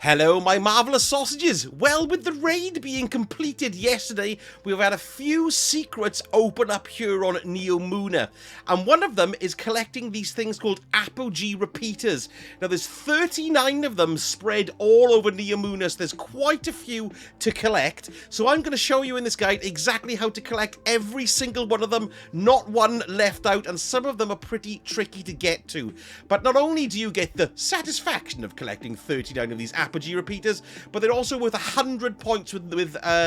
Hello, my marvellous sausages! Well, with the raid being completed yesterday, we've had a few secrets open up here on Neomuna, and one of them is collecting these things called Apogee Repeaters. Now, there's 39 of them spread all over Neomuna, so there's quite a few to collect. So I'm going to show you in this guide exactly how to collect every single one of them, not one left out, and some of them are pretty tricky to get to. But not only do you get the satisfaction of collecting 39 of these Apogee Repeaters, but they're also worth 100 points with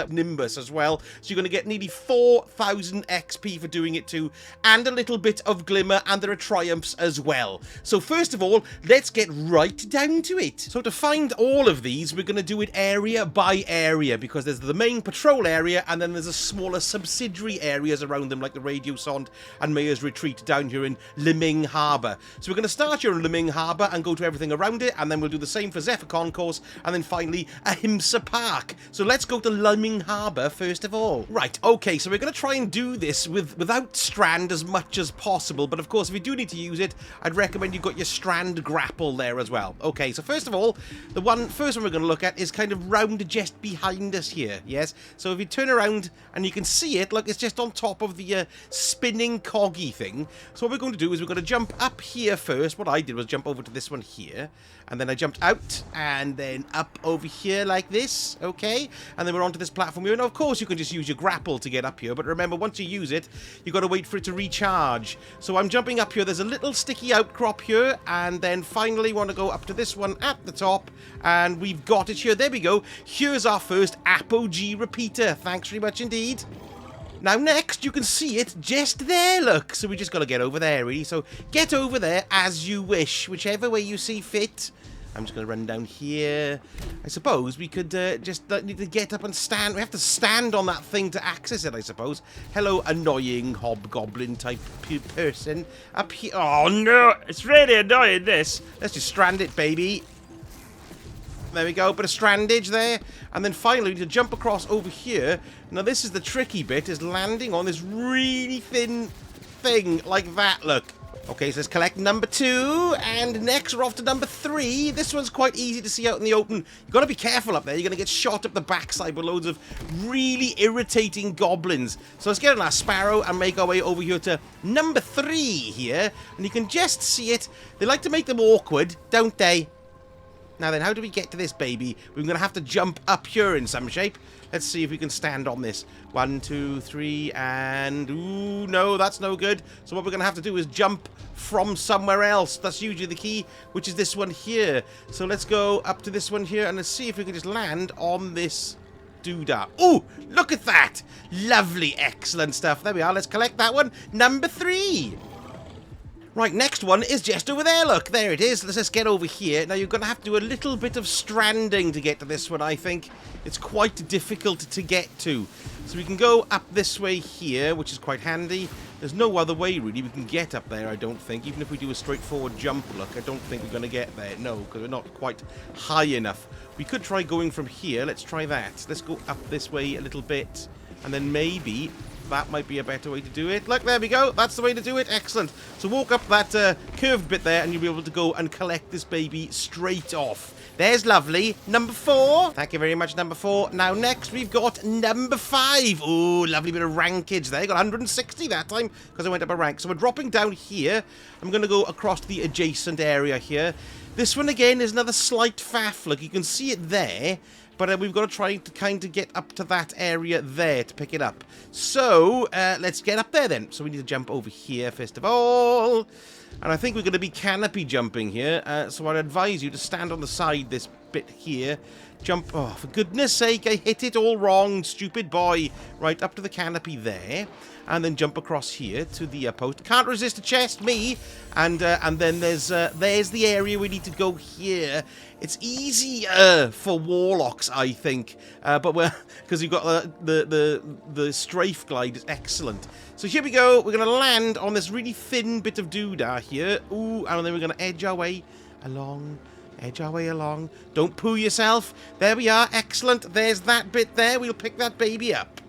Nimbus as well, so you're going to get nearly 4,000 XP for doing it too, and a little bit of glimmer, and there are triumphs as well. So first of all, let's get right down to it. So to find all of these, we're going to do it area by area, because there's the main patrol area, and then there's a smaller subsidiary areas around them, like the RadioSonde and Mayor's Retreat down here in Liming Harbour. So we're going to start here in Liming Harbour and go to everything around it, and then we'll do the same for Zephyr Concourse, and then finally Ahimsa Park. So let's go to Liming Harbour first of all. Right, okay, so we're going to try and do this without strand as much as possible, but of course if you do need to use it, I'd recommend you've got your strand grapple there as well. Okay, so first of all, the first one we're going to look at is kind of round just behind us here, yes? So if you turn around and you can see it, look, it's just on top of the spinning coggy thing. So what we're going to do is we're going to jump up here first. What I did was jump over to this one here, and then I jumped out, and then up over here like this, okay? And then we're onto this platform here. Now, of course, you can just use your grapple to get up here, but remember, once you use it, you've got to wait for it to recharge. So I'm jumping up here. There's a little sticky outcrop here, and then finally want to go up to this one at the top, and we've got it here. There we go. Here's our first Apogee Repeater. Thanks very much indeed. Now next, you can see it just there, look. So we just got to get over there, really. So get over there as you wish, whichever way you see fit. I'm just going to run down here. I suppose we could just need to get up and stand. We have to stand on that thing to access it, I suppose. Hello, annoying hobgoblin type person. Up here. Oh, no. It's really annoying, this. Let's just strand it, baby. There we go, bit of strandage there. And then finally, we need to jump across over here. Now, this is the tricky bit, is landing on this really thin thing like that, look. Okay, so let's collect number 2, and next we're off to number 3. This one's quite easy to see out in the open. You've got to be careful up there. You're going to get shot up the backside by loads of really irritating goblins. So let's get on our sparrow and make our way over here to number 3 here. And you can just see it. They like to make them awkward, don't they? Now then, how do we get to this baby? We're going to have to jump up here in some shape. Let's see if we can stand on this. 1, 2, 3, and... Ooh, no, that's no good. So what we're going to have to do is jump from somewhere else. That's usually the key, which is this one here. So let's go up to this one here, and let's see if we can just land on this doodah. Ooh, look at that! Lovely, excellent stuff. There we are. Let's collect that one. Number 3. Right, next one is just over there, look. There it is. Let's just get over here. Now, you're going to have to do a little bit of stranding to get to this one, I think. It's quite difficult to get to. So we can go up this way here, which is quite handy. There's no other way, really, we can get up there, I don't think. Even if we do a straightforward jump, look, I don't think we're going to get there. No, because we're not quite high enough. We could try going from here. Let's try that. Let's go up this way a little bit. And then maybe... that might be a better way to do it. Look, there we go. That's the way to do it. Excellent. So walk up that curved bit there, and you'll be able to go and collect this baby straight off. There's lovely. Number 4. Thank you very much, number 4. Now, next, we've got number 5. Ooh, lovely bit of rankage there. Got 160 that time because I went up a rank. So we're dropping down here. I'm going to go across to the adjacent area here. This one, again, is another slight faff. Look, you can see it there. But we've got to try to kind of get up to that area there to pick it up. So, let's get up there then. So we need to jump over here first of all. And I think we're going to be canopy jumping here. So I'd advise you to stand on the side this bit here. Jump. Oh, for goodness sake, I hit it all wrong, stupid boy. Right, up to the canopy there. And then jump across here to the post. Can't resist a chest, me. And then there's the area we need to go here. It's easier for warlocks, I think. But we're... because you've got the strafe glide is excellent. So here we go. We're going to land on this really thin bit of doodah here. Ooh, and then we're going to edge our way along. Edge our way along. Don't poo yourself. There we are. Excellent. There's that bit there. We'll pick that baby up.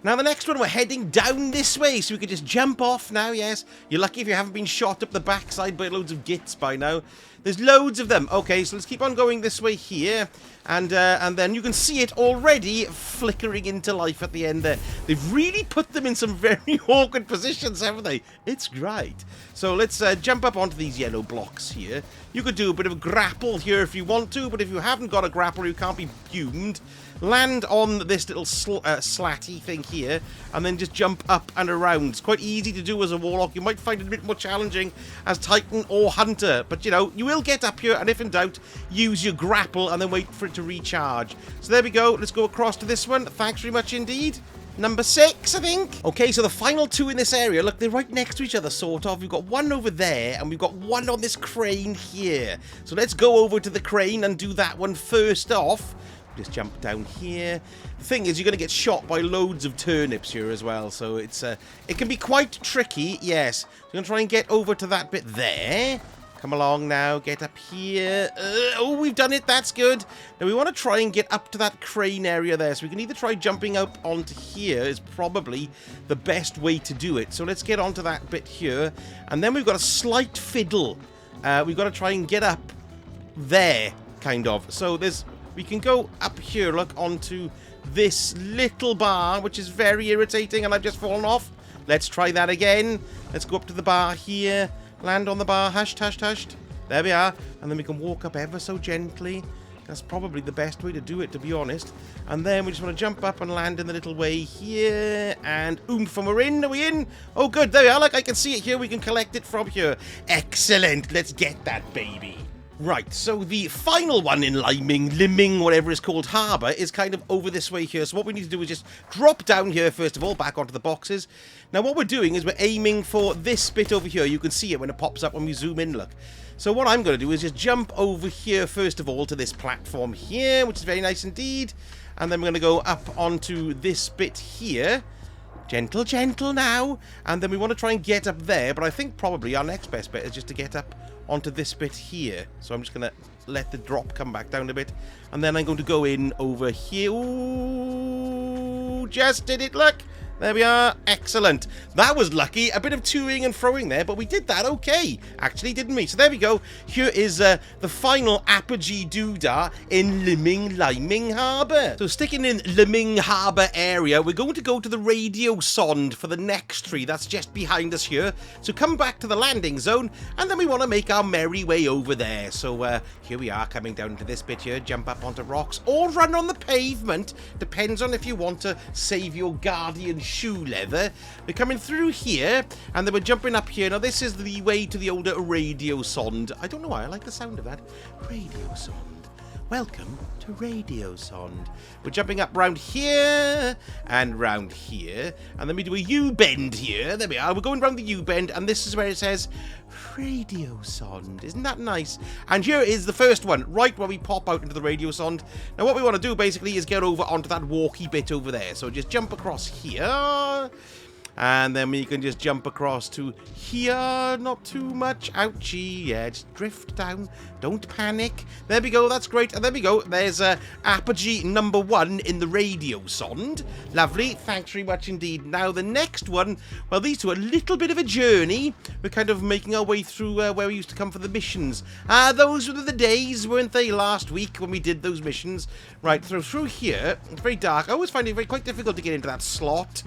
Now, the next one, we're heading down this way, so we can just jump off now, yes. You're lucky if you haven't been shot up the backside by loads of gits by now. There's loads of them. Okay, so let's keep on going this way here. And then you can see it already flickering into life at the end there. They've really put them in some very awkward positions, haven't they? It's great. So let's jump up onto these yellow blocks here. You could do a bit of a grapple here if you want to, but if you haven't got a grapple, you can't be doomed. Land on this little slatty thing here, and then just jump up and around. It's quite easy to do as a warlock. You might find it a bit more challenging as Titan or Hunter, but you know, you will get up here, and if in doubt, use your grapple and then wait for it to recharge. So there we go. Let's go across to this one. Thanks very much indeed. Number 6, I think. Okay, so the final 2 in this area, look, they're right next to each other, sort of. We've got one over there, and we've got one on this crane here. So let's go over to the crane and do that one first off. Just jump down here. The thing is, you're going to get shot by loads of turnips here as well, so it can be quite tricky, yes. So I'm going to try and get over to that bit there. Come along now, get up here. Oh, we've done it, that's good. Now we want to try and get up to that crane area there, so we can either try jumping up onto here is probably the best way to do it. So let's get onto that bit here, and then we've got a slight fiddle. We've got to try and get up there, kind of. So we can go up here, look, onto this little bar, which is very irritating, and I've just fallen off. Let's try that again. Let's go up to the bar here. Land on the bar. Hushed, hushed, hushed. There we are. And then we can walk up ever so gently. That's probably the best way to do it, to be honest. And then we just want to jump up and land in the little way here. And oomph, and we're in. Are we in? Oh, good. There we are. Look, I can see it here. We can collect it from here. Excellent. Let's get that baby. Right, so the final one in Liming, whatever it's called, harbour, is kind of over this way here. So what we need to do is just drop down here, first of all, back onto the boxes. Now what we're doing is we're aiming for this bit over here. You can see it when it pops up when we zoom in, look. So what I'm going to do is just jump over here, first of all, to this platform here, which is very nice indeed. And then we're going to go up onto this bit here. Gentle, gentle now. And then we want to try and get up there, but I think probably our next best bet is just to get up onto this bit here. So I'm just going to let the drop come back down a bit. And then I'm going to go in over here. Ooh, just did it, look. There we are. Excellent. That was lucky. A bit of toing and throwing there, but we did that okay, actually, didn't we? So there we go. Here is the final Apogee Doodah in Liming Harbour. So sticking in Liming Harbour area, we're going to go to the RadioSonde for the next tree. That's just behind us here. So come back to the landing zone, and then we want to make our merry way over there. So here we are, coming down to this bit here. Jump up onto rocks or run on the pavement. Depends on if you want to save your guardian shoe leather. We're coming through here, and then we're jumping up here. Now this is the way to the older RadioSonde. I don't know why I like the sound of that. RadioSonde. Welcome to RadioSonde. We're jumping up round here and round here, and then we do a U-bend here. There we are. We're going round the U-bend, and this is where it says RadioSonde. Isn't that nice? And here is the first one, right where we pop out into the RadioSonde. Now what we want to do basically is get over onto that walky bit over there. So just jump across here. And then we can just jump across to here. Not too much. Ouchie. Yeah, just drift down. Don't panic. There we go. That's great. And there we go. There's Apogee number 1 in the RadioSonde. Lovely. Thanks very much indeed. Now, the next one, well, these two are a little bit of a journey. We're kind of making our way through where we used to come for the missions. Those were the days, weren't they, last week when we did those missions? Right, through here. It's very dark. I always find it quite difficult to get into that slot.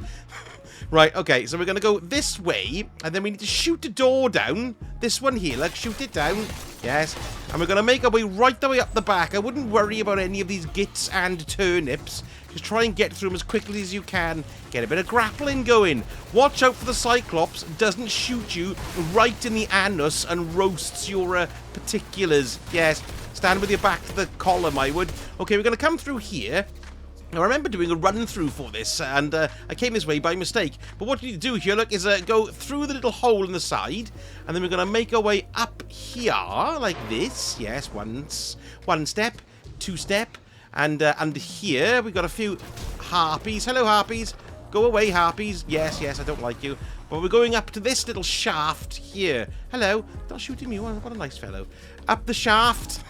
Right, okay, so we're going to go this way, and then we need to shoot the door down. This one here, like, shoot it down. Yes. And we're going to make our way right the way up the back. I wouldn't worry about any of these gits and turnips. Just try and get through them as quickly as you can. Get a bit of grappling going. Watch out for the Cyclops. Doesn't shoot you right in the anus and roasts your particulars. Yes, stand with your back to the column, I would. Okay, we're going to come through here. Now, I remember doing a run-through for this, and I came this way by mistake. But what you need to do here, look, is go through the little hole in the side, and then we're going to make our way up here, like this. Yes, one step, 2 step, and under here we've got a few harpies. Hello, harpies. Go away, harpies. Yes, yes, I don't like you. But we're going up to this little shaft here. Hello. Not shooting me. What a nice fellow. Up the shaft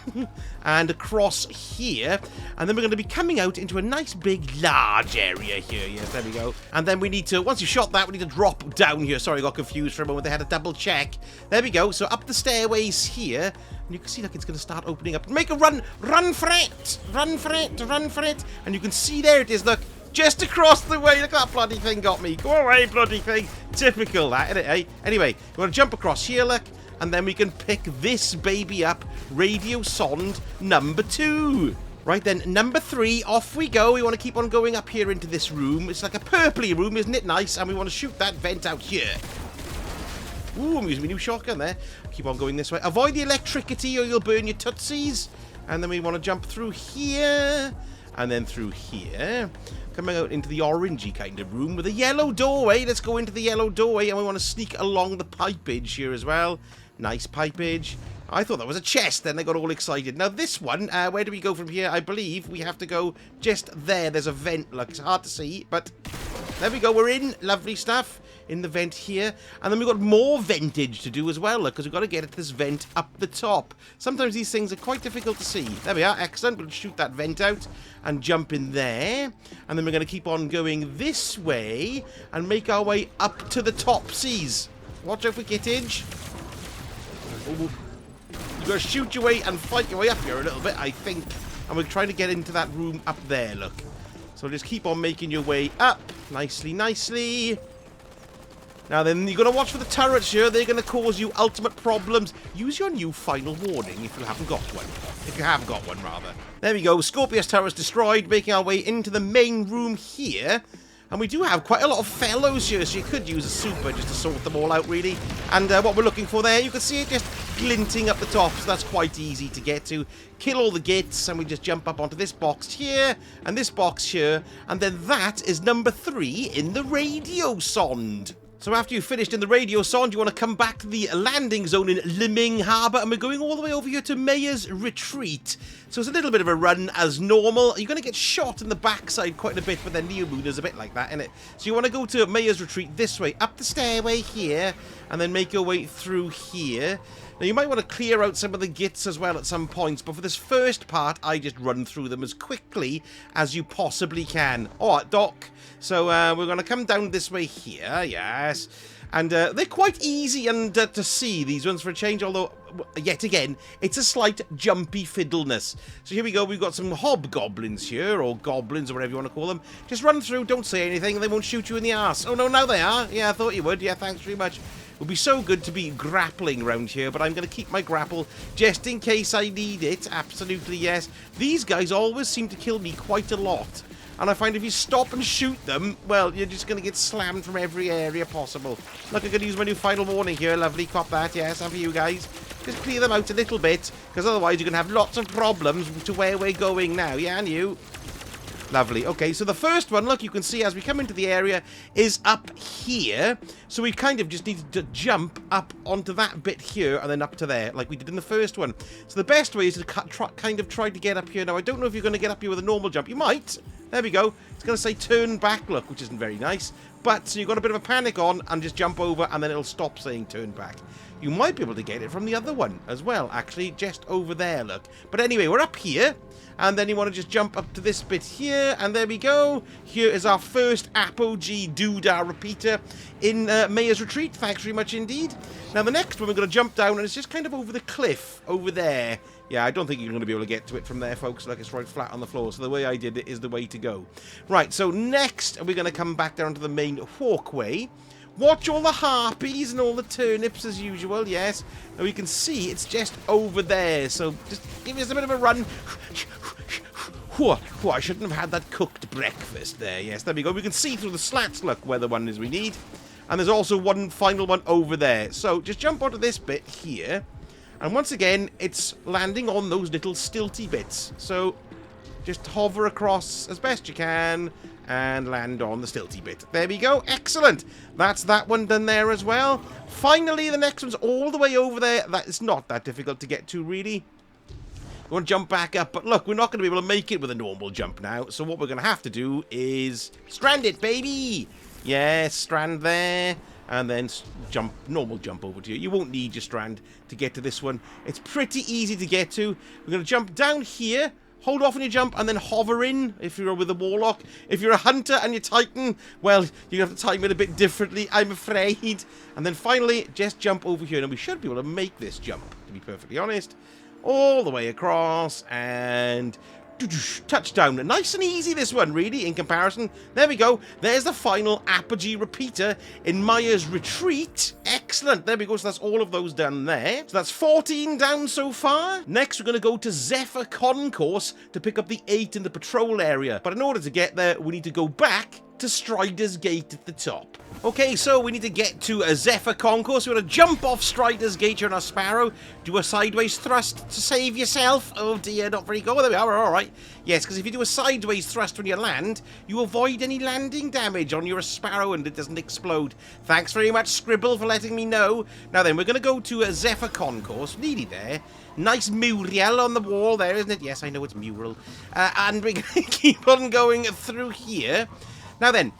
and across here. And then we're going to be coming out into a nice big large area here. Yes, there we go. And then we need to, once you've shot that, we need to drop down here. Sorry, I got confused for a moment. They had to double check. There we go. So up the stairways here. And you can see, like, it's going to start opening up. Make a run! Run for it! Run for it! Run for it! And you can see there it is, look. Just across the way. Look, that bloody thing got me. Go away, bloody thing. Typical, that, isn't it, eh? Anyway, you want to jump across here, look. And then we can pick this baby up. RadioSonde number 2. Right then, number 3, off we go. We want to keep on going up here into this room. It's like a purpley room, isn't it nice? And we want to shoot that vent out here. Ooh, I'm using my new shotgun there. Keep on going this way. Avoid the electricity or you'll burn your tootsies. And then we want to jump through here. And then through here. Coming out into the orangey kind of room with a yellow doorway. Let's go into the yellow doorway. And we want to sneak along the pipage here as well. Nice pipage. I thought that was a chest, then I got all excited. Now this one, where do we go from here? I believe we have to go just there. There's a vent. Look, it's hard to see, but there we go. We're in. Lovely stuff. In the vent here. And then we've got more ventage to do as well, look, because we've got to get at this vent up the top. Sometimes these things are quite difficult to see. There we are. Excellent. We'll shoot that vent out and jump in there. And then we're going to keep on going this way and make our way up to the top seas. Watch out for Kittage. Oh, you've got to shoot your way and fight your way up here a little bit, I think. And we're trying to get into that room up there, look. So just keep on making your way up. Nicely, nicely. Now then, you've got to watch for the turrets here. They're going to cause you ultimate problems. Use your new final warning if you haven't got one. If you have got one, rather. There we go. Scorpius turrets destroyed. Making our way into the main room here. And we do have quite a lot of fellows here, so you could use a super just to sort them all out, really. And what we're looking for there, you can see it just glinting up the top, so that's quite easy to get to. Kill all the gits, and we just jump up onto this box here, and this box here, and then that is number 3 in the RadioSonde. So after you've finished in the RadioSonde, you want to come back to the landing zone in Liming Harbour, and we're going all the way over here to Mayor's Retreat. So it's a little bit of a run as normal. You're going to get shot in the backside quite a bit, but then Neomuna's a bit like that, isn't it? So you want to go to Mayor's Retreat this way, up the stairway here, and then make your way through here. Now, you might want to clear out some of the gits as well at some points, but for this first part, I just run through them as quickly as you possibly can. Alright, Doc. So, we're going to come down this way here, yes. And they're quite easy and to see, these ones, for a change, although, yet again, it's a slight jumpy fiddleness. So here we go, we've got some hobgoblins here, or goblins, or whatever you want to call them. Just run through, don't say anything, and they won't shoot you in the arse. Oh, no, now they are. Yeah, I thought you would. Yeah, thanks very much. It would be so good to be grappling around here, but I'm going to keep my grapple just in case I need it. Absolutely, yes. These guys always seem to kill me quite a lot. And I find if you stop and shoot them, well, you're just going to get slammed from every area possible. Look, I'm going to use my new final warning here. Lovely, cop that, yes, and for you guys. Just clear them out a little bit, because otherwise you're going to have lots of problems to where we're going now. Yeah, and you. Lovely. Okay, so the first one, look, you can see as we come into the area, is up here. So we kind of just need to jump up onto that bit here and then up to there, like we did in the first one. So the best way is to kind of try to get up here. Now, I don't know if you're going to get up here with a normal jump. You might. There we go. It's going to say turn back, look, which isn't very nice. But, so you've got a bit of a panic on and just jump over and then it'll stop saying turn back. You might be able to get it from the other one as well, actually, just over there, look. But anyway, we're up here, and then you want to just jump up to this bit here, and there we go. Here is our first Apogee Repeater in Mayor's Retreat. Thanks very much indeed. Now, the next one, we're going to jump down, and it's just kind of over the cliff over there. Yeah, I don't think you're going to be able to get to it from there, folks. Like, it's right flat on the floor, so the way I did it is the way to go. Right, so next, we're going to come back down to the main walkway. Watch all the harpies and all the turnips as usual, yes. Now we can see it's just over there, so just give us a bit of a run. I shouldn't have had that cooked breakfast there, yes. There we go. We can see through the slats, look, where the one is we need. And there's also one final one over there. So just jump onto this bit here. And once again, it's landing on those little stilty bits. So just hover across as best you can and land on the stilty bit. There we go. Excellent. That's that one done there as well. Finally, the next one's all the way over there. That is not that difficult to get to, really. You want to jump back up, but look, we're not going to be able to make it with a normal jump now. So what we're going to have to do is strand it, baby. Yes, strand there. And then jump, normal jump over to you. You won't need your strand to get to this one. It's pretty easy to get to. We're going to jump down here hold off on your jump, and then hover in if you're with a Warlock. If you're a Hunter and you're Titan, well, you have to time it a bit differently, I'm afraid. And then finally, just jump over here, and we should be able to make this jump, to be perfectly honest. All the way across, and touchdown. Nice and easy, this one, really, in comparison. There we go. There's the final Apogee Repeater in Maya's Retreat. Excellent. There we go. So that's all of those done there. So that's 14 down so far. Next, we're going to go to Zephyr Concourse to pick up the 8 in the patrol area. But in order to get there, we need to go back to Strider's Gate at the top. Okay, so we need to get to a Zephyr Concourse. We're going to jump off Strider's Gate here on our Sparrow, do a sideways thrust to save yourself. Oh dear, not very good. There we are, alright. Yes, because if you do a sideways thrust when you land, you avoid any landing damage on your Sparrow and it doesn't explode. Thanks very much, Scribble, for letting me know. Now then, we're going to go to a Zephyr Concourse, nearly there. Nice mural on the wall there, isn't it? Yes, I know it's mural. And we're going to keep on going through here. Now then,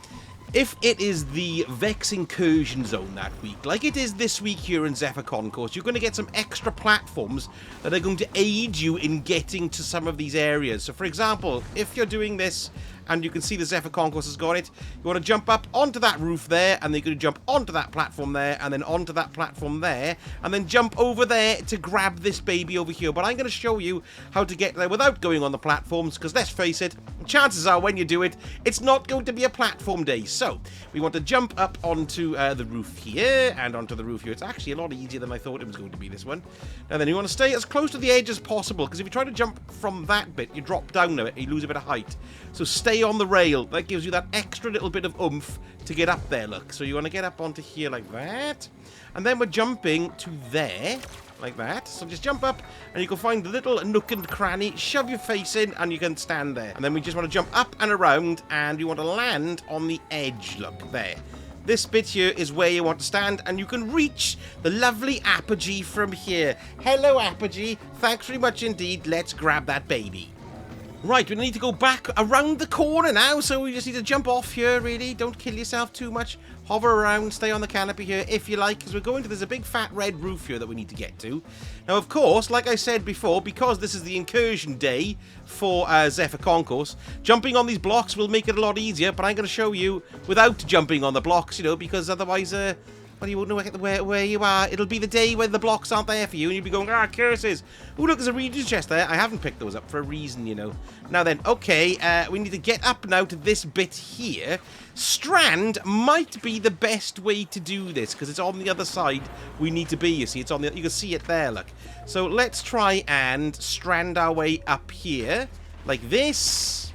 if it is the Vex Incursion Zone that week, like it is this week here in Zephyr Concourse, you're going to get some extra platforms that are going to aid you in getting to some of these areas. So, for example, if you're doing this, and you can see the Zephyr Concourse has got it, you want to jump up onto that roof there, and then you're going to jump onto that platform there, and then onto that platform there, and then jump over there to grab this baby over here. But I'm going to show you how to get there without going on the platforms, because let's face it, chances are when you do it, it's not going to be a platform day. So, we want to jump up onto the roof here, and onto the roof here. It's actually a lot easier than I thought it was going to be, this one. Now then, you want to stay as close to the edge as possible, because if you try to jump from that bit, you drop down a bit, you lose a bit of height. So stay on the rail. That gives you that extra little bit of oomph to get up there, look. So you want to get up onto here like that. And then we're jumping to there, like that. So just jump up, and you can find the little nook and cranny, shove your face in, and you can stand there. And then we just want to jump up and around, and you want to land on the edge, look, there. This bit here is where you want to stand, and you can reach the lovely Apogee from here. Hello, Apogee. Thanks very much indeed. Let's grab that baby. Right, we need to go back around the corner now, so we just need to jump off here, really. Don't kill yourself too much. Hover around, stay on the canopy here if you like, because we're going to, there's a big fat red roof here that we need to get to. Now, of course, like I said before, because this is the incursion day for Zephyr Concourse, jumping on these blocks will make it a lot easier, but I'm going to show you without jumping on the blocks, you know, because otherwise, well, you won't know where you are. It'll be the day when the blocks aren't there for you, and you'll be going, ah, curses. Oh, look, there's a reader's chest there. I haven't picked those up for a reason, you know. Now then, okay, we need to get up now to this bit here. Strand might be the best way to do this, because it's on the other side we need to be, you see. It's on the, you can see it there, look. So let's try and strand our way up here, like this.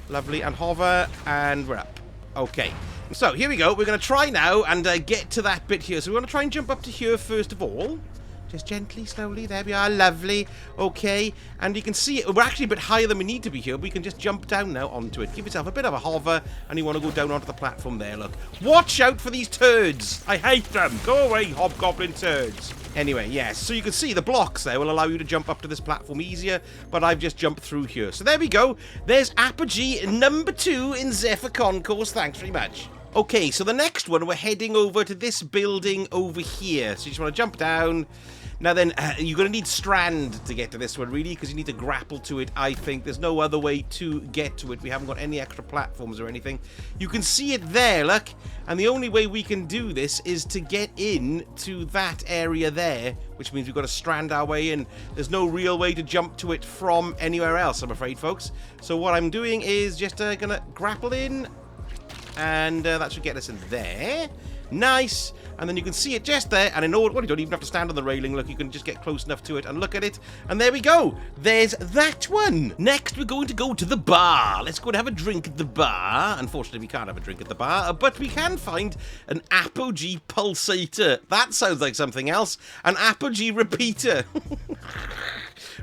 Lovely, and hover, and we're up. Okay. So, here we go. We're going to try now and get to that bit here. So, we're going to try and jump up to here first of all. Just gently, slowly. There we are. Lovely. Okay. And you can see it. We're actually a bit higher than we need to be here. We can just jump down now onto it. Give yourself a bit of a hover. And you want to go down onto the platform there. Look. Watch out for these turds. I hate them. Go away, hobgoblin turds. Anyway, yes, so you can see the blocks there will allow you to jump up to this platform easier, but I've just jumped through here. So there we go. There's Apogee number 2 in Zephyr Concourse. Thanks very much. Okay, so the next one, we're heading over to this building over here. So you just want to jump down. Now then, you're going to need Strand to get to this one, really, because you need to grapple to it, I think. There's no other way to get to it. We haven't got any extra platforms or anything. You can see it there, look. And the only way we can do this is to get in to that area there, which means we've got to strand our way in. There's no real way to jump to it from anywhere else, I'm afraid, folks. So what I'm doing is just going to grapple in, and that should get us in there. Nice. And then you can see it just there, and in order, well, you don't even have to stand on the railing, look, you can just get close enough to it and look at it, and there we go. There's that one. Next, we're going to go to the bar. Let's go and have a drink at the bar. Unfortunately, we can't have a drink at the bar, but we can find an Apogee Pulsator. That sounds like something else. An Apogee Repeater.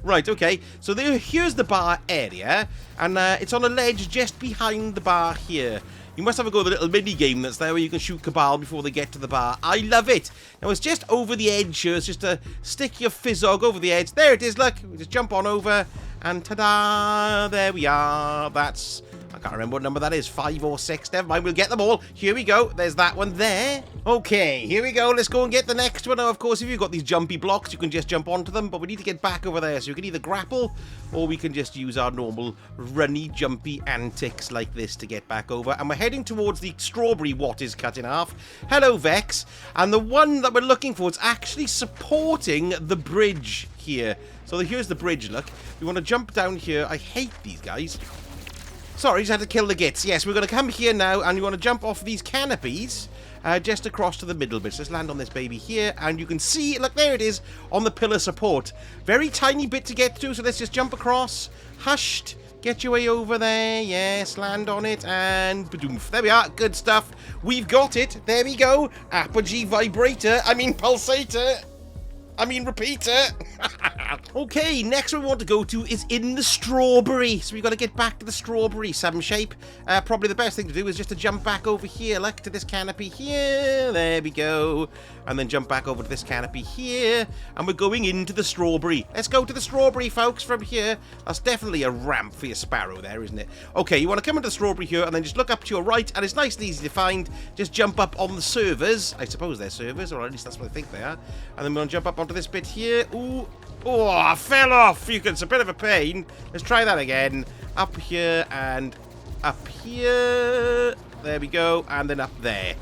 Right, okay, so here's the bar area, and it's on a ledge just behind the bar here. You must have a go at the little mini-game that's there where you can shoot Cabal before they get to the bar. I love it. Now, it's just over the edge here. It's just to stick your fizzog over the edge. There it is, look. We just jump on over, and ta-da! There we are. That's I can't remember what number that is, 5 or 6. Never mind, we'll get them all. Here we go. There's that one there. Okay, here we go. Let's go and get the next one. Now, of course, if you've got these jumpy blocks, you can just jump onto them, but we need to get back over there. So you can either grapple, or we can just use our normal runny, jumpy antics like this to get back over. And we're heading towards the strawberry what is cut in half. Hello, Vex. And the one that we're looking for is actually supporting the bridge here. So here's the bridge, look. We want to jump down here. I hate these guys. Sorry, just had to kill the gits. Yes, we're going to come here now, and you want to jump off these canopies just across to the middle bit. So let's land on this baby here, and you can see, look, there it is, on the pillar support. Very tiny bit to get to, so let's just jump across. Hushed. Get your way over there. Yes, land on it, and badoomph. There we are. Good stuff. We've got it. There we go. Apogee Vibrator. I mean, Pulsator. I mean, Repeater. Okay, next one we want to go to is in the strawberry. So we've got to get back to the strawberry some shape. Probably the best thing to do is just to jump back over here, look, to this canopy here. There we go. And then jump back over to this canopy here. And we're going into the strawberry. Let's go to the strawberry, folks, from here. That's definitely a ramp for your sparrow there, isn't it? Okay, you want to come into the strawberry here and then just look up to your right. And it's nice and easy to find. Just jump up on the servers. I suppose they're servers, or at least that's what I think they are. And then we're going to jump up onto this bit here. Ooh. Oh, I fell off. It's a bit of a pain. Let's try that again. Up here and up here. There we go. And then up there.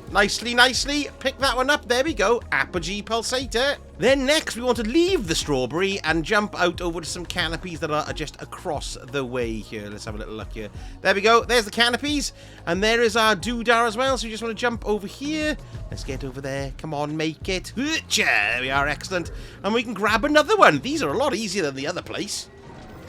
Nicely, nicely. Pick that one up. There we go. Apogee Pulsator. Then next, we want to leave the strawberry and jump out over to some canopies that are just across the way here. Let's have a little look here. There we go. There's the canopies. And there is our doodah as well. So you just want to jump over here. Let's get over there. Come on, make it. There we are. Excellent. And we can grab another one. These are a lot easier than the other place.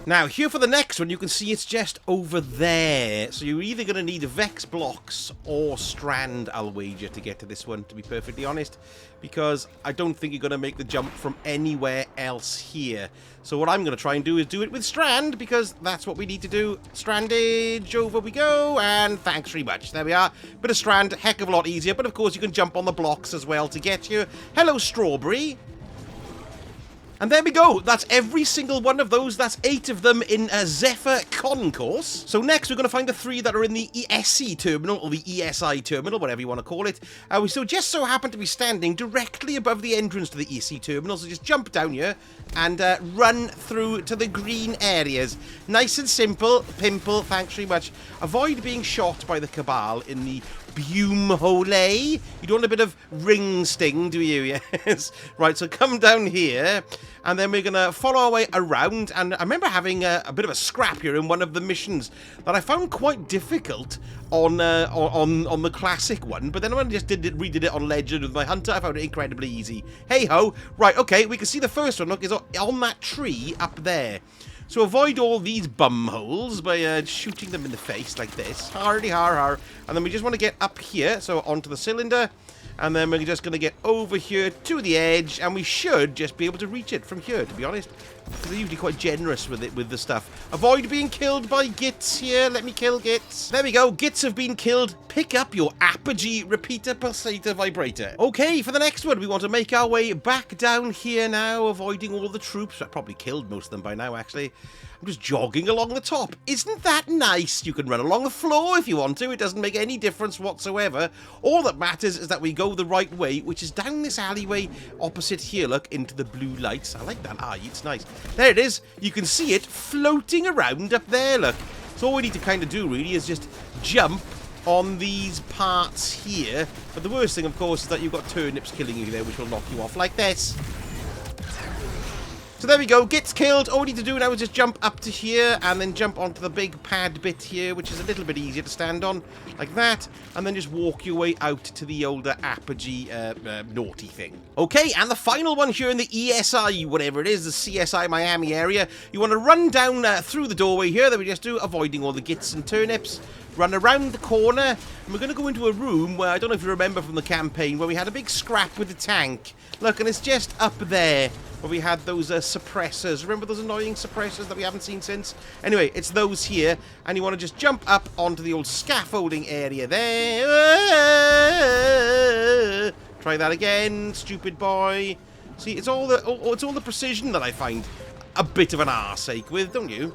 Now, here for the next one, you can see it's just over there. So you're either going to need Vex blocks or Strand, I'll wager, to get to this one, to be perfectly honest. Because I don't think you're going to make the jump from anywhere else here. So what I'm going to try and do is do it with Strand, because that's what we need to do. Strandage, over we go, and thanks very much. There we are. Bit of Strand, heck of a lot easier. But of course, you can jump on the blocks as well to get here. Hello, Strawberry. And there we go. That's every single one of those. That's 8 of them in a Zephyr Concourse. So next, we're going to find the 3 that are in the ESC terminal, or the ESI terminal, whatever you want to call it. We still just so happen to be standing directly above the entrance to the ESC terminal. So just jump down here and run through to the green areas. Nice and simple. Pimple, thanks very much. Avoid being shot by the Cabal in the Hole. You don't want a bit of ring sting, do you? Yes. Right, so come down here, and then we're going to follow our way around. And I remember having a bit of a scrap here in one of the missions that I found quite difficult on the classic one. But then when I just redid it on Legend with my Hunter, I found it incredibly easy. Hey-ho. Right, okay, we can see the first one, look, is on that tree up there. So avoid all these bum holes by shooting them in the face like this. Hardy har har. And then we just want to get up here, so onto the cylinder. And then we're just going to get over here to the edge, and we should just be able to reach it from here, to be honest. Because they're usually quite generous with it, with the stuff. Avoid being killed by gits here. Let me kill gits. There we go. Gits have been killed. Pick up your Apogee Repeater Pulsator Vibrator. Okay, for the next one, we want to make our way back down here now, avoiding all the troops. I probably killed most of them by now, actually. I'm just jogging along the top. Isn't that nice? You can run along the floor if you want to. It doesn't make any difference whatsoever. All that matters is that we go the right way, which is down this alleyway opposite here, look, into the blue lights. I like that eye. It's nice. There it is. You can see it floating around up there, look. So all we need to kind of do, really, is just jump on these parts here. But the worst thing, of course, is that you've got turnips killing you there, which will knock you off like this. So there we go, gets killed. All we need to do now is just jump up to here and then jump onto the big pad bit here, which is a little bit easier to stand on, like that, and then just walk your way out to the older Apogee naughty thing. Okay, and the final one here in the ESI, whatever it is, the CSI Miami area. You want to run down through the doorway here that we just do, avoiding all the gits and turnips. Run around the corner, and we're going to go into a room where, I don't know if you remember from the campaign, where we had a big scrap with the tank. Look, and it's just up there where we had those suppressors. Remember those annoying suppressors that we haven't seen since? Anyway, it's those here, and you want to just jump up onto the old scaffolding area there. Try that again, stupid boy. See, it's all the precision that I find a bit of an arseache with, don't you?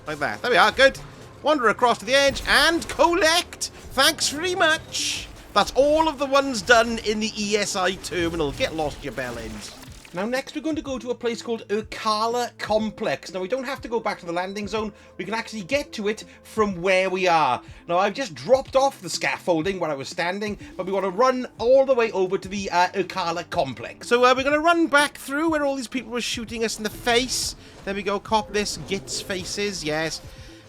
Like that. There we are, good. wander across to the edge, and collect. Thanks very much. That's all of the ones done in the ESI terminal. Get lost, you bellends. Now, next we're going to go to a place called Irkalla Complex. Now, we don't have to go back to the landing zone. We can actually get to it from where we are. Now, I've just dropped off the scaffolding where I was standing, but we want to run all the way over to the Irkalla Complex. So, we're going to run back through where all these people were shooting us in the face. There we go. Cop this. Gits faces. Yes.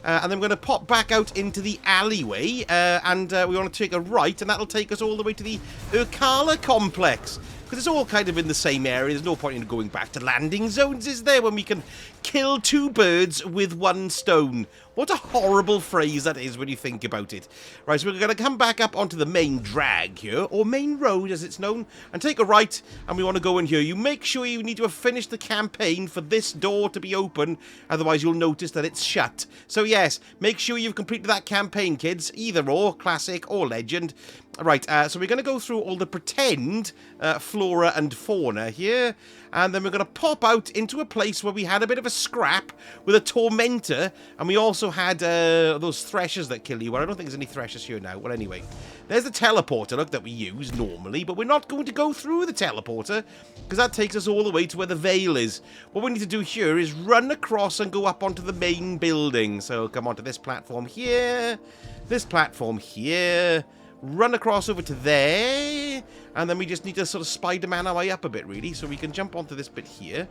And then we're going to pop back out into the alleyway, and we want to take a right, and that'll take us all the way to the Irkalla Complex. Because it's all kind of in the same area. There's no point in going back to landing zones, is there, when we can kill two birds with one stone? What a horrible phrase that is when you think about it. Right, so we're going to come back up onto the main drag here, or main road as it's known, and take a right, and we want to go in here. You make sure you need to have finished the campaign for this door to be open, otherwise you'll notice that it's shut. So yes, make sure you've completed that campaign, kids, either or, classic or legend. Right, so we're going to go through all the pretend flora and fauna here, and then we're going to pop out into a place where we had a bit of a scrap with a tormentor, and we also had those threshers that kill you. Well, I don't think there's any threshers here now. Well, anyway, there's the teleporter, look, that we use normally, but we're not going to go through the teleporter, because that takes us all the way to where the veil is. What we need to do here is run across and go up onto the main building. So come onto this platform here, this platform here, run across over to there, and then we just need to sort of Spider-Man our way up a bit, really, so we can jump onto this bit here.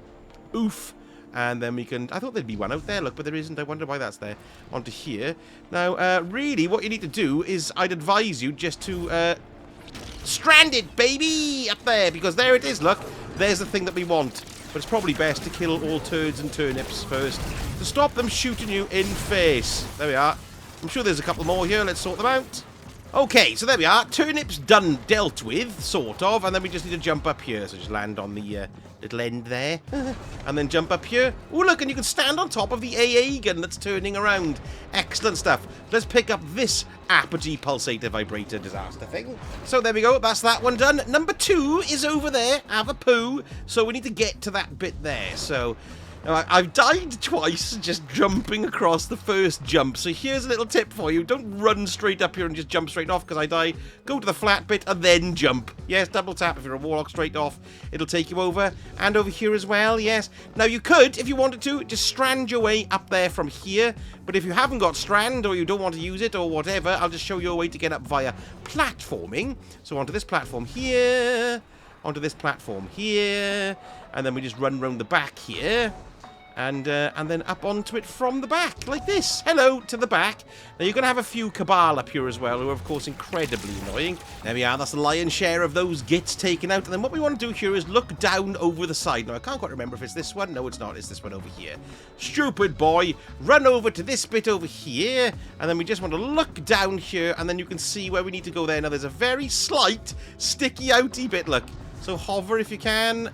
Oof. And then we can... I thought there'd be one out there, look, but there isn't. I wonder why that's there. Onto here. Now, really, what you need to do is I'd advise you just to strand it, baby, up there, because there it is, look. There's the thing that we want. But it's probably best to kill all turds and turnips first to stop them shooting you in face. There we are. I'm sure there's a couple more here. Let's sort them out. Okay, so there we are. Turnips dealt with, sort of, and then we just need to jump up here. So just land on the little end there, and then jump up here. Oh, look, and you can stand on top of the AA gun that's turning around. Excellent stuff. Let's pick up this Apogee Pulsator Vibrator Disaster thing. So there we go. That's that one done. Number 2 is over there. Have a poo. So we need to get to that bit there. So... I've died twice just jumping across the first jump, so here's a little tip for you. Don't run straight up here and just jump straight off because I die. Go to the flat bit and then jump. Yes, double tap if you're a warlock straight off. It'll take you over. And over here as well, yes. Now you could, if you wanted to, just strand your way up there from here. But if you haven't got strand or you don't want to use it or whatever, I'll just show you a way to get up via platforming. So onto this platform here, onto this platform here, and then we just run round the back here. And then up onto it from the back, like this. Hello to the back. Now, you're going to have a few Cabal up here as well, who are, of course, incredibly annoying. There we are. That's the lion's share of those gits taken out. And then what we want to do here is look down over the side. Now, I can't quite remember if it's this one. No, it's not. It's this one over here. Stupid boy. Run over to this bit over here. And then we just want to look down here. And then you can see where we need to go there. Now, there's a very slight sticky-outy bit, look. So hover if you can.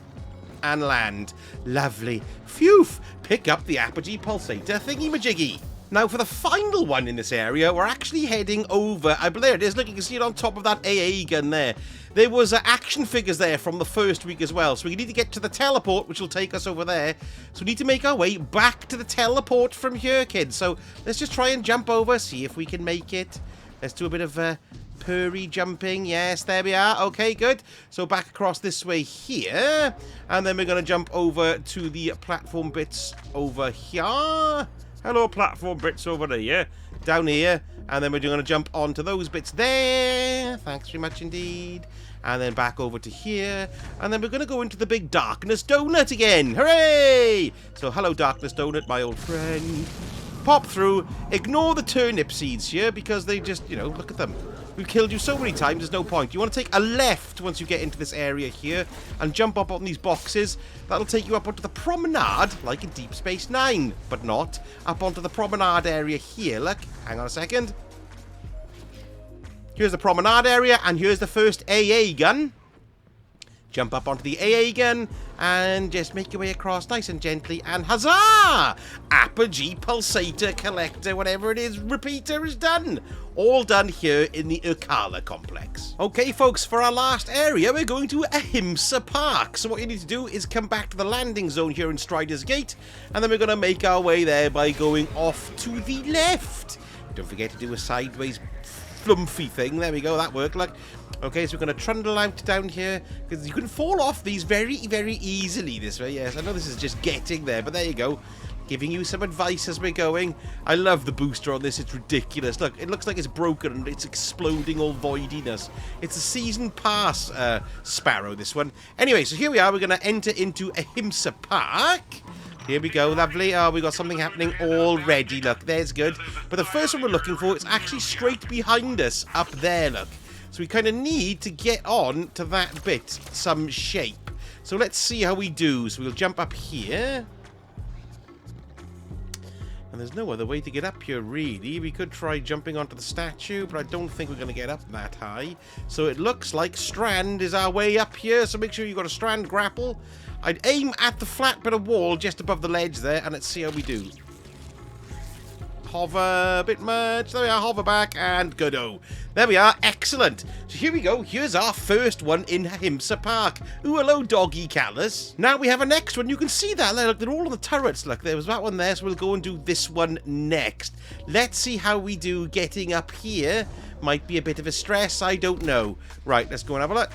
And land. Lovely. Phew! Pick up the Apogee Pulsator thingy-majiggy. Now, for the final one in this area, we're actually heading over... there it is. Look, you can see it on top of that AA gun there. There was action figures there from the first week as well. So we need to get to the teleport, which will take us over there. So we need to make our way back to the teleport from here, kids. So let's just try and jump over, see if we can make it. Let's do a bit of... purry jumping. Yes, there we are. Okay, good. So back across this way here. And then we're going to jump over to the platform bits over here. Hello, platform bits over there. Down here. And then we're going to jump onto those bits there. Thanks very much indeed. And then back over to here. And then we're going to go into the big Darkness Donut again. Hooray! So hello, Darkness Donut, my old friend. Pop through. Ignore the turnip seeds here because they just, you know, look at them. We've killed you so many times, there's no point. You want to take a left once you get into this area here and jump up on these boxes. That'll take you up onto the promenade, like in Deep Space Nine, but not. Up onto the promenade area here. Look, hang on a second. Here's the promenade area, and here's the first AA gun. Jump up onto the AA gun and just make your way across nice and gently. And huzzah! Apogee Pulsator Collector, whatever it is, Repeater is done. All done here in the Irkalla complex. Okay, folks, for our last area, we're going to Ahimsa Park. So what you need to do is come back to the landing zone here in Strider's Gate. And then we're going to make our way there by going off to the left. Don't forget to do a sideways flumpy thing. There we go, that worked, look. Okay, so we're going to trundle out down here, because you can fall off these very, very easily this way. Yes, I know this is just getting there, but there you go. Giving you some advice as we're going. I love the booster on this, it's ridiculous. Look, it looks like it's broken and it's exploding all voidiness. It's a season pass Sparrow, this one. Anyway, so here we are, we're going to enter into Ahimsa Park. Here we go, lovely. Oh, we got something happening already, look, there's good. But the first one we're looking for is actually straight behind us, up there, look. So we kind of need to get on to that bit, some shape. So let's see how we do. So we'll jump up here. And there's no other way to get up here, really. We could try jumping onto the statue, but I don't think we're going to get up that high. So it looks like Strand is our way up here, so make sure you've got a Strand grapple. I'd aim at the flat bit of wall just above the ledge there, and let's see how we do. Hover a bit much. There we are, hover back, and good-o. There we are, excellent. So here we go, here's our first one in Ahimsa Park. Ooh, hello, doggy Callus. Now we have a next one, you can see that there, look, they're all on the turrets, look, there was that one there, so we'll go and do this one next. Let's see how we do getting up here. Might be a bit of a stress, I don't know. Right, let's go and have a look.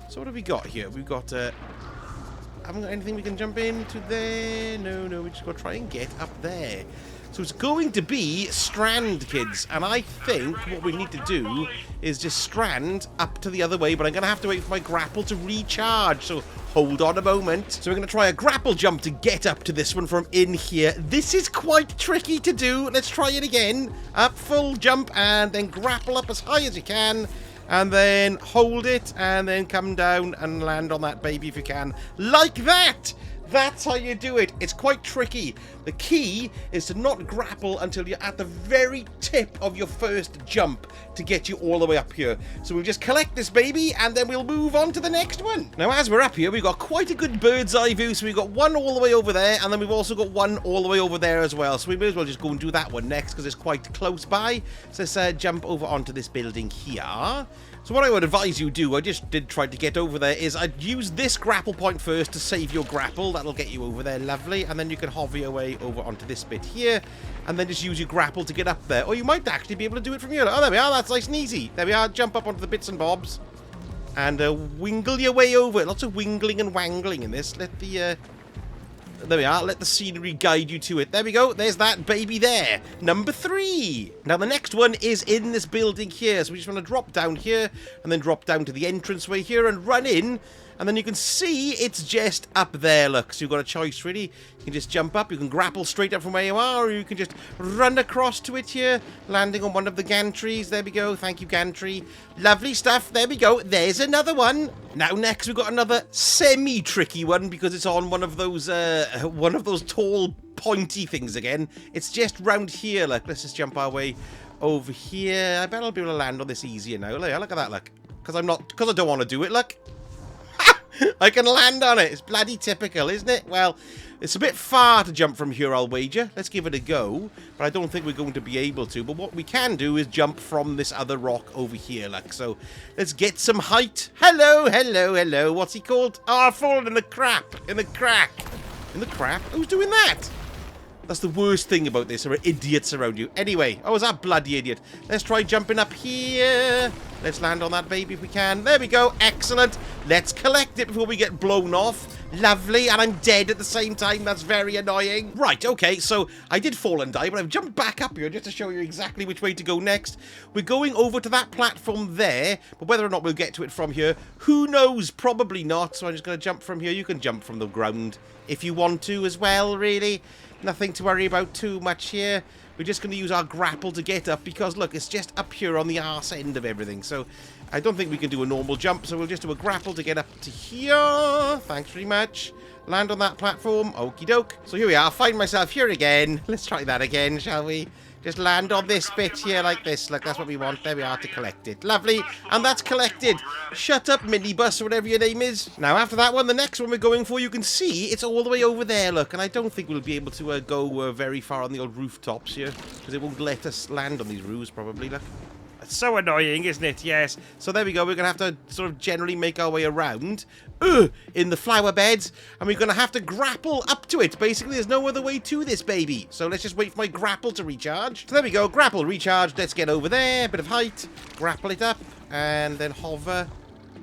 So what have we got here? We've got, haven't got anything we can jump into there. No, we just got to try and get up there. So it's going to be Strand, kids. And I think what we need to do is just Strand up to the other way. But I'm going to have to wait for my grapple to recharge. So hold on a moment. So we're going to try a grapple jump to get up to this one from in here. This is quite tricky to do. Let's try it again. Up, full jump, and then grapple up as high as you can. And then hold it, and then come down and land on that baby if you can. Like that! That's how you do it. It's quite tricky. The key is to not grapple until you're at the very tip of your first jump to get you all the way up here. So we'll just collect this baby, and then we'll move on to the next one. Now, as we're up here, we've got quite a good bird's eye view. So we've got one all the way over there, and then we've also got one all the way over there as well. So we may as well just go and do that one next, because it's quite close by. So let's jump over onto this building here. So what I would advise you do, I just did try to get over there, is I'd use this grapple point first to save your grapple. That'll get you over there, lovely. And then you can hover your way over onto this bit here, and then just use your grapple to get up there. Or you might actually be able to do it from here. Oh, there we are, that's nice and easy. There we are, jump up onto the bits and bobs, and wingle your way over. Lots of wingling and wangling in this. Let the... There we are, let the scenery guide you to it. There we go, there's that baby there. Number 3. Now the next one is in this building here. So we just want to drop down here, and then drop down to the entranceway here and run in. And then you can see it's just up there, look. So you've got a choice, really. You can just jump up, you can grapple straight up from where you are, or you can just run across to it here, landing on one of the gantries. There we go, thank you, gantry. Lovely stuff, there we go. There's another one. Now next we've got another semi-tricky one, because it's on one of those tall, pointy things again. It's just round here, look. Let's just jump our way over here. I bet I'll be able to land on this easier now. Look at that, look. Because I don't want to do it, look. I can land on it. It's bloody typical, isn't it? Well, it's a bit far to jump from here, I'll wager. Let's give it a go. But I don't think we're going to be able to. But what we can do is jump from this other rock over here, like so. Let's get some height. Hello, hello, hello. What's he called? Oh, I've fallen in the crap. In the crack. In the crap? Who's doing that? That's the worst thing about this. There are idiots around you. Anyway, oh, is that bloody idiot? Let's try jumping up here. Let's land on that baby if we can. There we go. Excellent. Let's collect it before we get blown off. Lovely. And I'm dead at the same time. That's very annoying. Right, okay. So I did fall and die, but I've jumped back up here just to show you exactly which way to go next. We're going over to that platform there, but whether or not we'll get to it from here, who knows? Probably not. So I'm just going to jump from here. You can jump from the ground if you want to as well, really. Nothing to worry about too much here. We're just going to use our grapple to get up because, look, it's just up here on the arse end of everything. So I don't think we can do a normal jump, so we'll just do a grapple to get up to here. Thanks very much. Land on that platform. Okie doke. So here we are. Find myself here again. Let's try that again, shall we? Just land on this bit here like this. Look, that's what we want. There we are to collect it. Lovely. And that's collected. Shut up, minibus, or whatever your name is. Now, after that one, the next one we're going for, you can see it's all the way over there, look. And I don't think we'll be able to go very far on the old rooftops here, because it won't let us land on these roofs, probably, look. It's so annoying, isn't it? Yes. So there we go. We're going to have to sort of generally make our way around in the flower beds. And we're going to have to grapple up to it. Basically, there's no other way to this baby. So let's just wait for my grapple to recharge. So there we go. Grapple recharged. Let's get over there. Bit of height. Grapple it up. And then hover.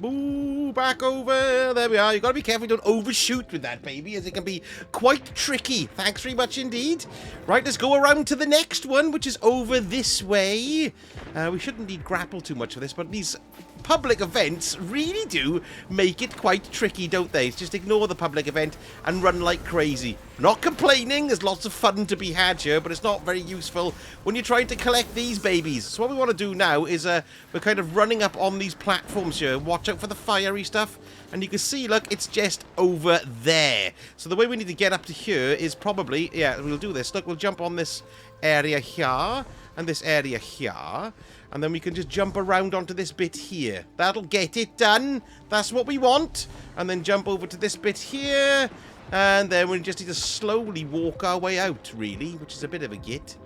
Ooh, back over. There we are. You've got to be careful you don't overshoot with that, baby, as it can be quite tricky. Thanks very much indeed. Right, let's go around to the next one, which is over this way. We shouldn't need grapple too much for this, but these public events really do make it quite tricky, don't they? Just ignore the public event and run like crazy. Not complaining, there's lots of fun to be had here, but it's not very useful when you're trying to collect these babies. So what we want to do now is we're kind of running up on these platforms here. Watch out for the fiery stuff. And you can see, look, it's just over there. So the way we need to get up to here is probably, yeah, we'll do this. Look, we'll jump on this area here and this area here. And then we can just jump around onto this bit here. That'll get it done. That's what we want. And then jump over to this bit here. And then we just need to slowly walk our way out, really, which is a bit of a git.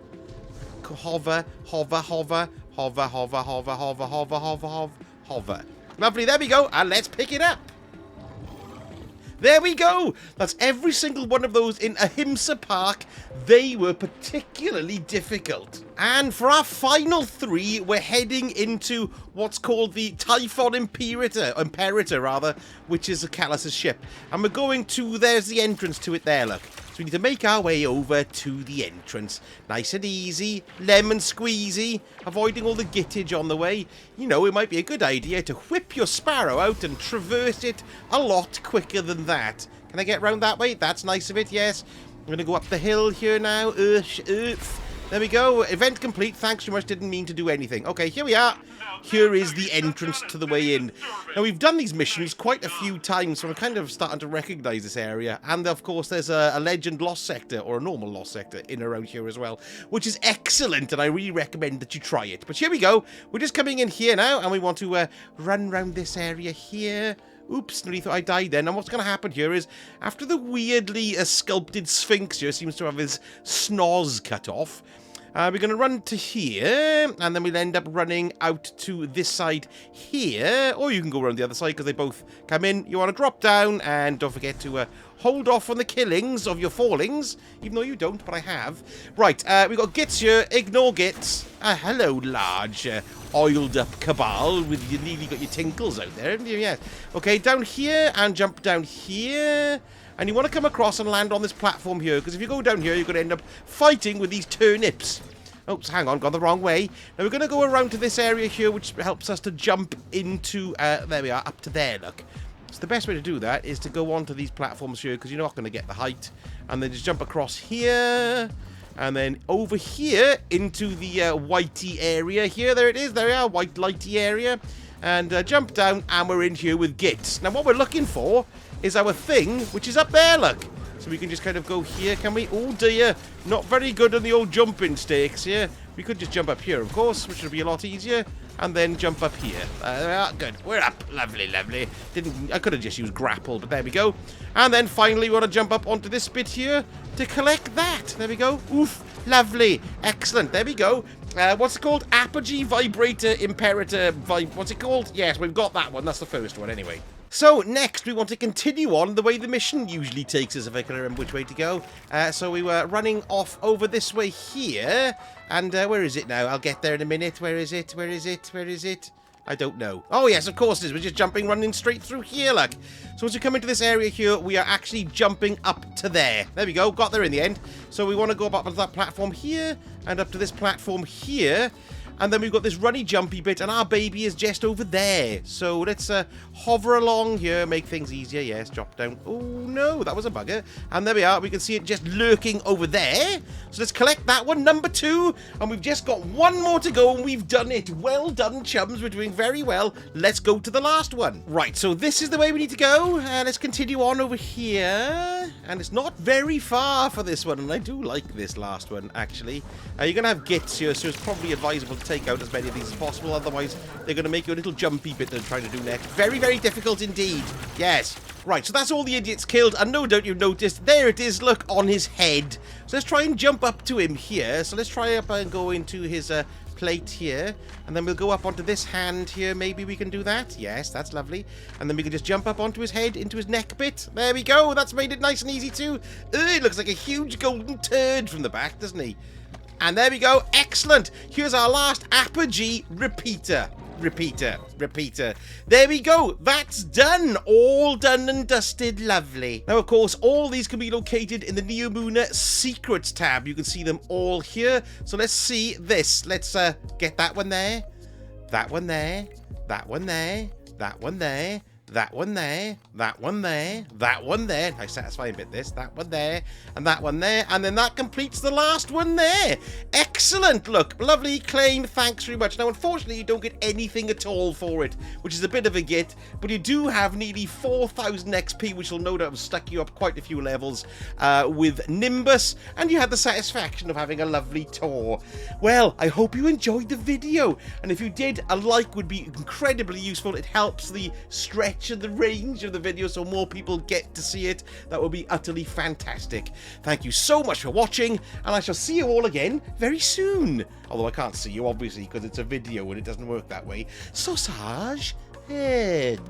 Hover, hover, hover, hover, hover, hover, hover, hover, hover, hover, hover. Lovely, there we go. And let's pick it up. There we go. That's every single one of those in Ahimsa Park. They were particularly difficult. And for our final three, we're heading into what's called the Typhon Imperator, which is Irkalla's ship. And we're going to, there's the entrance to it there, look. So we need to make our way over to the entrance. Nice and easy, lemon squeezy, avoiding all the gittage on the way. You know, it might be a good idea to whip your sparrow out and traverse it a lot quicker than that. Can I get round that way? That's nice of it, yes. I'm going to go up the hill here now. There we go. Event complete. Thanks very much. Didn't mean to do anything. Okay, here we are. Here is the entrance to the way in. Now, we've done these missions quite a few times, so we're kind of starting to recognize this area. And, of course, there's a legend lost sector, or a normal lost sector, in around here as well, which is excellent, and I really recommend that you try it. But here we go. We're just coming in here now, and we want to run around this area here. Oops, nearly thought I died then. And what's going to happen here is, after the weirdly sculpted Sphinx here seems to have his snoz cut off, we're going to run to here, and then we'll end up running out to this side here. Or you can go around the other side, because they both come in. You want to drop down, and don't forget to hold off on the killings of your fallings. Even though you don't, but I have. Right, we've got Gits here. Ignore Gits. Hello, large, oiled-up cabal. You nearly got your tinkles out there, haven't you? Yeah. Okay, down here, and jump down here. And you want to come across and land on this platform here, because if you go down here, you're going to end up fighting with these turnips. Oops, hang on, gone the wrong way. Now, we're going to go around to this area here, which helps us to jump into, there we are, up to there, look. So the best way to do that is to go onto these platforms here, because you're not going to get the height. And then just jump across here, and then over here into the whitey area here. There it is, there we are, white lighty area. And jump down, and we're in here with Gits. Now, what we're looking for is our thing, which is up there, look. So we can just kind of go here, can we? Oh, dear. Not very good on the old jumping stakes here. We could just jump up here, of course, which would be a lot easier. And then jump up here. There we are. Good. We're up. Lovely, lovely. I could have just used grapple, but there we go. And then finally, we want to jump up onto this bit here to collect that. There we go. Oof. Lovely. Excellent. There we go. What's it called? Apogee Vibrator Imperator. What's it called? Yes, we've got that one. That's the first one, anyway. So, next, we want to continue on the way the mission usually takes us, if I can remember which way to go. So we were running off over this way here. And where is it now? I'll get there in a minute. Where is it? Where is it? Where is it? I don't know. Oh, yes, of course it is. We're just jumping, running straight through here, look. So as we come into this area here, we are actually jumping up to there. There we go. Got there in the end. So we want to go up onto that platform here and up to this platform here. And then we've got this runny jumpy bit, and our baby is just over there. So let's hover along here, make things easier. Yes, drop down. Oh, no, that was a bugger. And there we are. We can see it just lurking over there. So let's collect that one, number 2. And we've just got one more to go, and we've done it. Well done, chums. We're doing very well. Let's go to the last one. Right, so this is the way we need to go. Let's continue on over here. And it's not very far for this one, and I do like this last one, actually. You're going to have Gits here, so it's probably advisable to take out as many of these as possible, otherwise they're going to make you a little jumpy bit they're trying to do next. Very, very difficult indeed. Yes. Right, so that's all the idiots killed, and no doubt you've noticed, there it is, look, on his head. So let's try and jump up to him here. So let's try up and go into his plate here, and then we'll go up onto this hand here. Maybe we can do that. Yes, that's lovely. And then we can just jump up onto his head, into his neck bit. There we go. That's made it nice and easy too. It looks like a huge golden turd from the back, doesn't he? And there we go. Excellent. Here's our last Apogee Repeater. Repeater. There we go. That's done. All done and dusted. Lovely. Now, of course, all these can be located in the Neomuna Secrets tab. You can see them all here. So let's see this. Let's get that one there. That one there. That one there. That one there. That one there, that one there, that one there. Nice satisfying bit this. That one there, and that one there. And then that completes the last one there. Excellent. Look, lovely claim. Thanks very much. Now, unfortunately, you don't get anything at all for it, which is a bit of a git. But you do have nearly 4,000 XP, which will no doubt have stuck you up quite a few levels with Nimbus. And you had the satisfaction of having a lovely tour. Well, I hope you enjoyed the video. And if you did, a like would be incredibly useful. It helps the stretch and the range of the video so more people get to see it. That would be utterly fantastic. Thank you so much for watching, and I shall see you all again very soon. Although I can't see you, obviously, because it's a video and it doesn't work that way. Sausage head.